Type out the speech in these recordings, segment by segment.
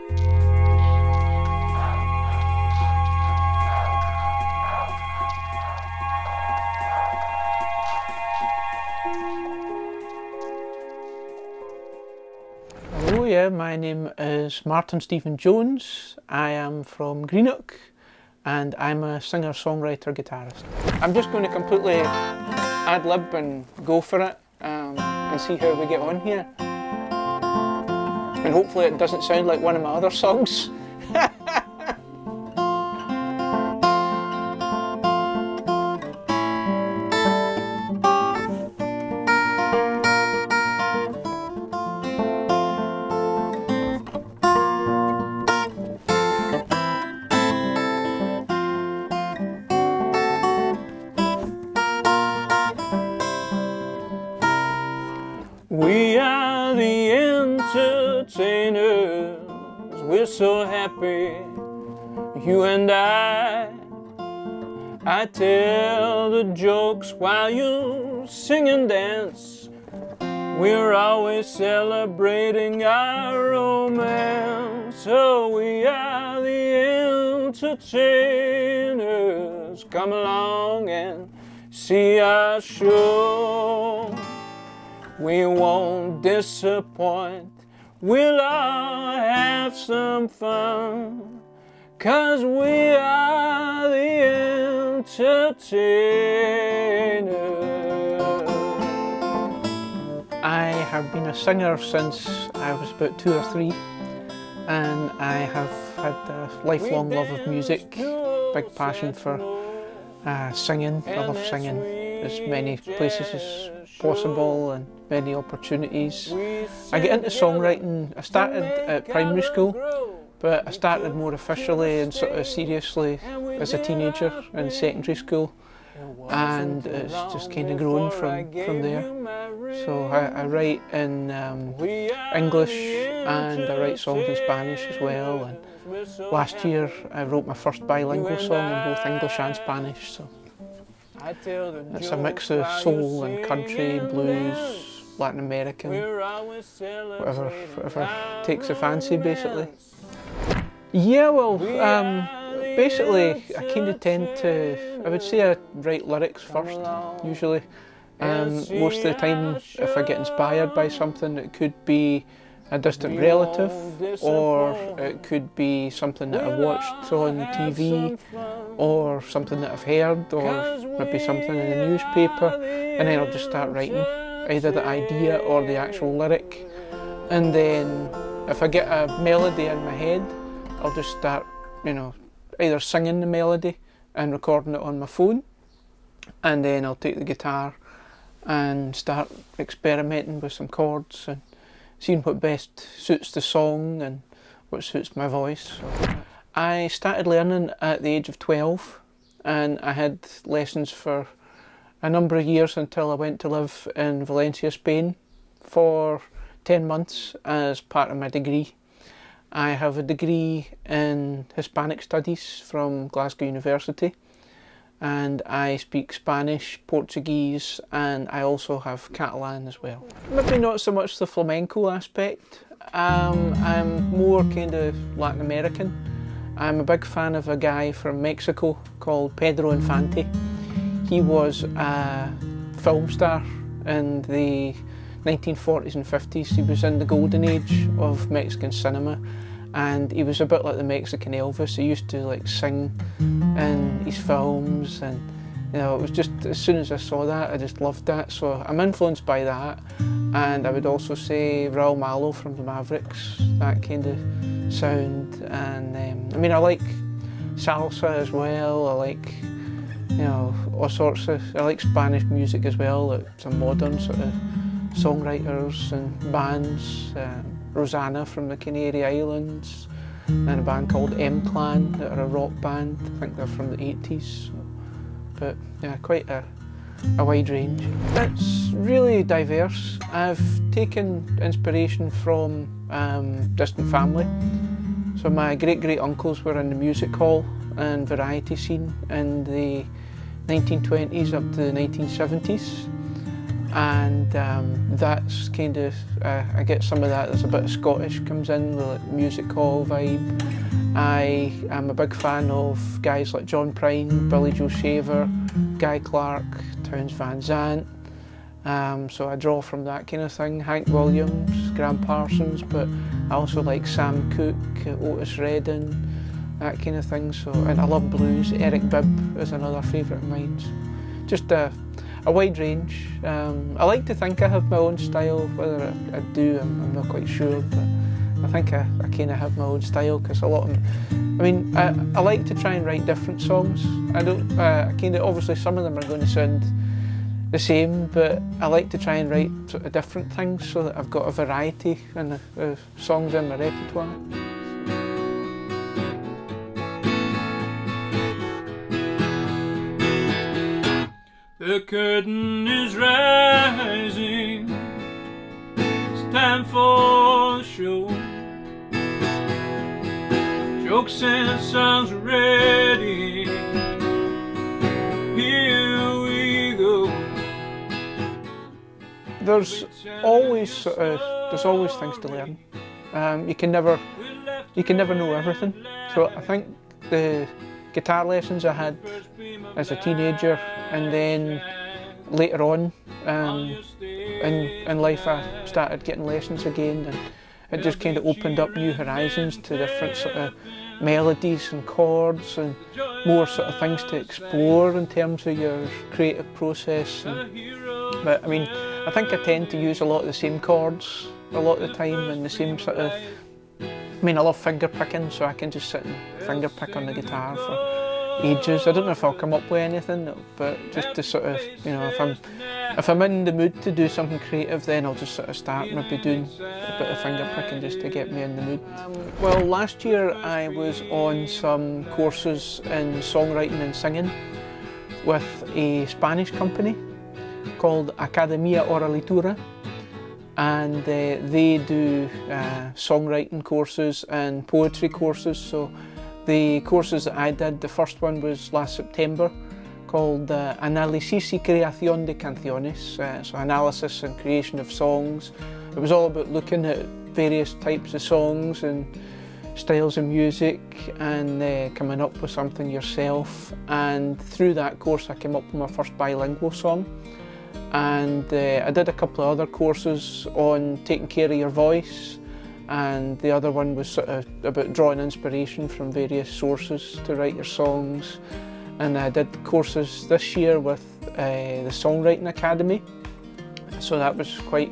Hello, yeah, my name is Martin Stephen Jones. I am from Greenock and I'm a singer-songwriter guitarist. I'm just going to completely ad-lib and go for it and see how we get on here. And hopefully it doesn't sound like one of my other songs. We are the entertainers, we're so happy, you and I tell the jokes while you sing and dance. We're always celebrating our romance. So we are the entertainers, come along and see our show. We won't disappoint, we'll all have some fun, 'cause we are the entertainers. I have been a singer since I was about 2 or 3, and I have had a lifelong love of music, big passion for singing. I love singing as many places as possible and many opportunities. I get into songwriting. I started at primary school, but I started more officially and sort of seriously as a teenager in secondary school, and it's just kind of grown from there. So I write in English and I write songs in Spanish as well, and last year I wrote my first bilingual song in both English and Spanish. So it's a mix of soul and country, blues, Latin American, whatever takes a fancy, basically. Yeah, well, basically I kind of tend to, I would say I write lyrics first, usually. Most of the time, if I get inspired by something, it could be a distant relative, or it could be something that I watched on TV, or something that I've heard, or maybe something in the newspaper, and then I'll just start writing either the idea or the actual lyric. And then if I get a melody in my head, I'll just start, either singing the melody and recording it on my phone, and then I'll take the guitar and start experimenting with some chords and seeing what best suits the song and what suits my voice. So I started learning at the age of 12, and I had lessons for a number of years until I went to live in Valencia, Spain for 10 months as part of my degree. I have a degree in Hispanic Studies from Glasgow University, and I speak Spanish, Portuguese, and I also have Catalan as well. Maybe not so much the flamenco aspect. I'm more kind of Latin American. I'm a big fan of a guy from Mexico called Pedro Infante. He was a film star in the 1940s and 50s. He was in the golden age of Mexican cinema, and he was a bit like the Mexican Elvis. He used to sing in his films, and it was just, as soon as I saw that, I just loved that. So I'm influenced by that, and I would also say Raul Malo from the Mavericks, that kind of sound. And I like salsa as well. I like all sorts of, I like Spanish music as well, like some modern sort of songwriters and bands. Rosanna from the Canary Islands, and a band called M-Clan that are a rock band. I think they're from the 80s. So, but yeah, quite a wide range. It's really diverse. I've taken inspiration from distant family. So my great-great-uncles were in the music hall and variety scene in the 1920s up to the 1970s. and that's kind of, I get some of that. There's a bit of Scottish comes in, the like, music hall vibe. I am a big fan of guys like John Prine, Billy Joe Shaver, Guy Clark, Townes Van Zandt. So I draw from that kind of thing. Hank Williams, Graham Parsons, but I also like Sam Cooke, Otis Redding, that kind of thing. So, and I love blues. Eric Bibb is another favourite of mine. So just a wide range. I like to think I have my own style. Whether I do, I'm not quite sure, but I think I kind of have my own style, because a lot of them, I mean, I like to try and write different songs. I don't, kind of, obviously some of them are going to sound the same, but I like to try and write sort of different things so that I've got a variety in of songs in my repertoire. The curtain is rising, it's time for the show. Jokes and songs are ready, here we go. There's always things to learn. You can never know everything. So I think the guitar lessons I had as a teenager, and then later on in life I started getting lessons again, and it just kind of opened up new horizons to different sort of melodies and chords and more sort of things to explore in terms of your creative process. But I mean, I think I tend to use a lot of the same chords a lot of the time, and the same sort of, I mean, I love finger picking, so I can just sit and finger pick on the guitar for ages. I don't know if I'll come up with anything, but just to sort of, you know, if I'm in the mood to do something creative, then I'll just sort of start maybe doing a bit of finger picking just to get me in the mood. Well, last year I was on some courses in songwriting and singing with a Spanish company called Academia Oralitura, and they do songwriting courses and poetry courses. So the courses that I did, the first one was last September, called Análisis y Creación de Canciones, so analysis and creation of songs. It was all about looking at various types of songs and styles of music and coming up with something yourself. And through that course I came up with my first bilingual song. And I did a couple of other courses on taking care of your voice, and the other one was sort of about drawing inspiration from various sources to write your songs. And I did courses this year with the Songwriting Academy, so that was quite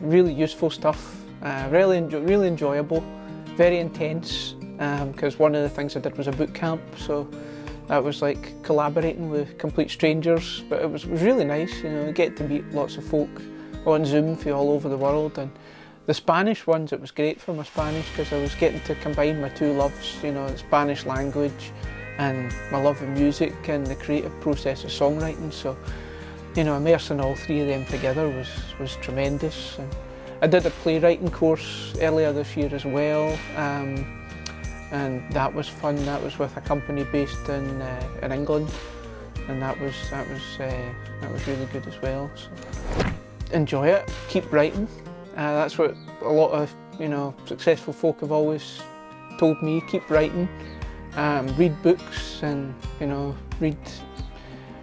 really useful stuff, really enjoyable, very intense, because one of the things I did was a boot camp, so that was like collaborating with complete strangers, but it was really nice, you know, you get to meet lots of folk on Zoom from all over the world. And the Spanish ones, it was great for my Spanish, because I was getting to combine my two loves, you know, the Spanish language and my love of music and the creative process of songwriting. So, you know, immersing all three of them together was tremendous. And I did a playwriting course earlier this year as well, and that was fun. That was with a company based in England, and that was really good as well. So enjoy it, keep writing. That's what a lot of, you know, successful folk have always told me. Keep writing. Read books, and, you know, read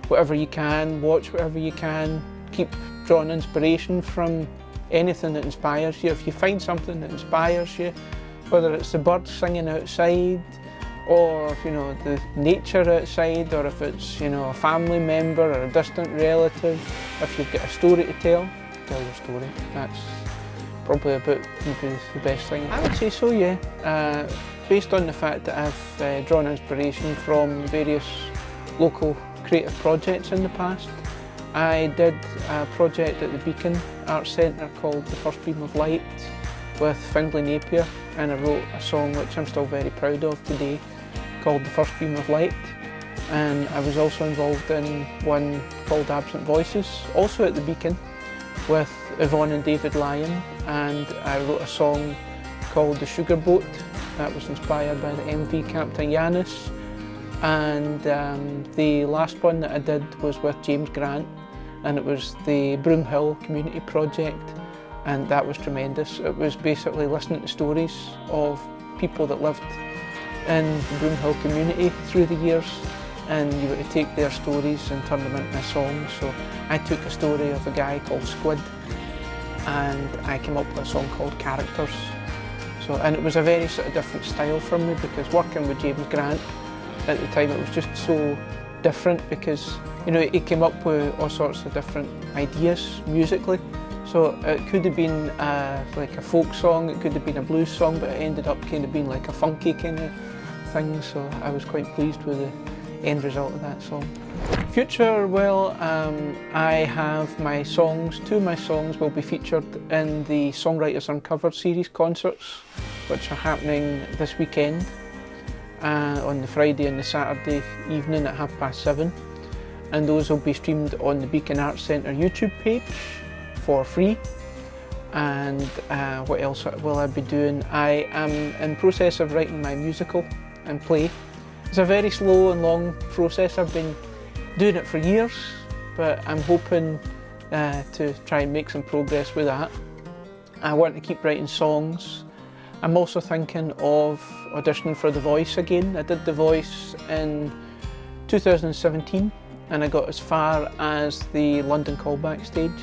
whatever you can, watch whatever you can. Keep drawing inspiration from anything that inspires you. If you find something that inspires you, whether it's the birds singing outside, or, you know, the nature outside, or if it's, you know, a family member or a distant relative, if you've got a story to tell your story. That's probably about maybe the best thing. I would say so, yeah. Based on the fact that I've drawn inspiration from various local creative projects in the past. I did a project at the Beacon Arts Centre called The First Beam of Light with Findlay Napier, and I wrote a song which I'm still very proud of today called The First Beam of Light. And I was also involved in one called Absent Voices, also at the Beacon, with Yvonne and David Lyon, and I wrote a song called The Sugar Boat that was inspired by the MV Captain Yanis. And the last one that I did was with James Grant, and it was the Broomhill Community Project, and that was tremendous. It was basically listening to stories of people that lived in the Broomhill community through the years, and you were to take their stories and turn them into a song. So I took a story of a guy called Squid, and I came up with a song called Characters. So, and it was a very sort of different style for me, because working with James Grant at the time, it was just so different, because you know, he came up with all sorts of different ideas musically. So it could have been like a folk song, it could have been a blues song, but it ended up kind of being like a funky kind of thing. So I was quite pleased with the end result of that song. Future, well, I have my songs, two of my songs will be featured in the Songwriters Uncovered series concerts, which are happening this weekend on the Friday and the Saturday evening at 7:30. And those will be streamed on the Beacon Arts Centre YouTube page for free. And what else will I be doing? I am in process of writing my musical and play. It's a very slow and long process. I've been doing it for years, but I'm hoping to try and make some progress with that. I want to keep writing songs. I'm also thinking of auditioning for The Voice again. I did The Voice in 2017 and I got as far as the London callback stage.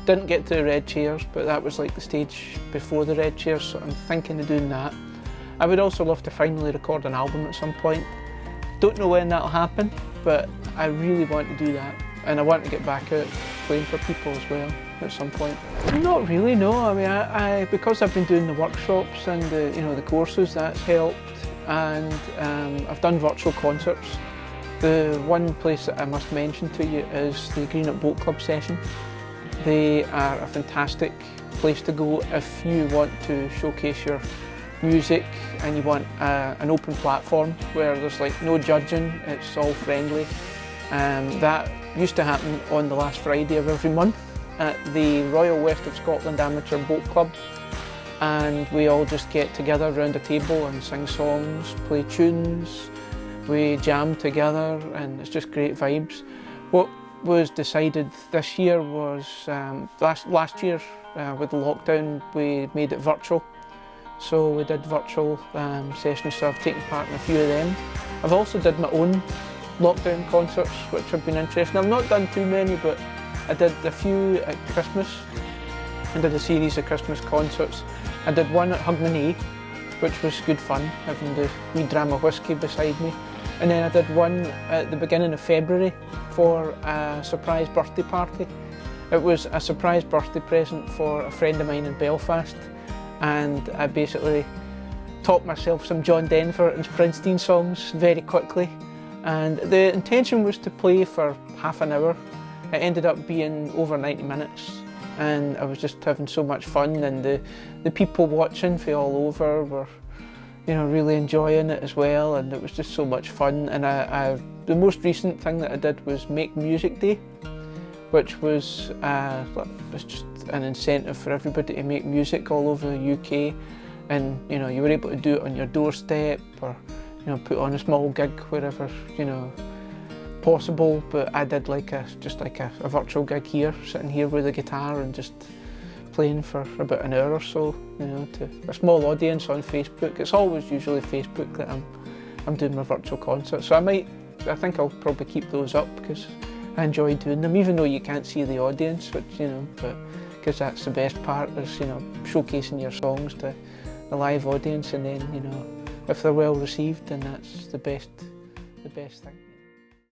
Didn't get to the red chairs, but that was like the stage before the red chairs, so I'm thinking of doing that. I would also love to finally record an album at some point. Don't know when that'll happen, but I really want to do that. And I want to get back out playing for people as well at some point. Not really, no. I mean, I because I've been doing the workshops and the courses, that's helped. And I've done virtual concerts. The one place that I must mention to you is the Greenock Boat Club session. They are a fantastic place to go if you want to showcase your music and you want an open platform where there's like no judging, it's all friendly. That used to happen on the last Friday of every month at the Royal West of Scotland Amateur Boat Club, and we all just get together around a table and sing songs, play tunes, we jam together, and it's just great vibes. What was decided this year was, last year with the lockdown we made it virtual. So we did virtual sessions, so I've taken part in a few of them. I've also did my own lockdown concerts, which have been interesting. I've not done too many, but I did a few at Christmas. I did a series of Christmas concerts. I did one at Hogmanay, which was good fun, having the wee dram of whiskey beside me. And then I did one at the beginning of February for a surprise birthday party. It was a surprise birthday present for a friend of mine in Belfast, and I basically taught myself some John Denver and Springsteen songs very quickly. And the intention was to play for half an hour. It ended up being over 90 minutes, and I was just having so much fun, and the people watching from all over were really enjoying it as well, and it was just so much fun. And the most recent thing that I did was Make Music Day, which was just an incentive for everybody to make music all over the UK, and you were able to do it on your doorstep, or put on a small gig wherever possible. But I did just like a virtual gig here, sitting here with a guitar and just playing for about an hour or so, to a small audience on Facebook. It's always usually Facebook that I'm doing my virtual concerts. So I think I'll probably keep those up because I enjoy doing them, even though you can't see the audience, which but because that's the best part, is showcasing your songs to the live audience, and then if they're well received, then that's the best thing.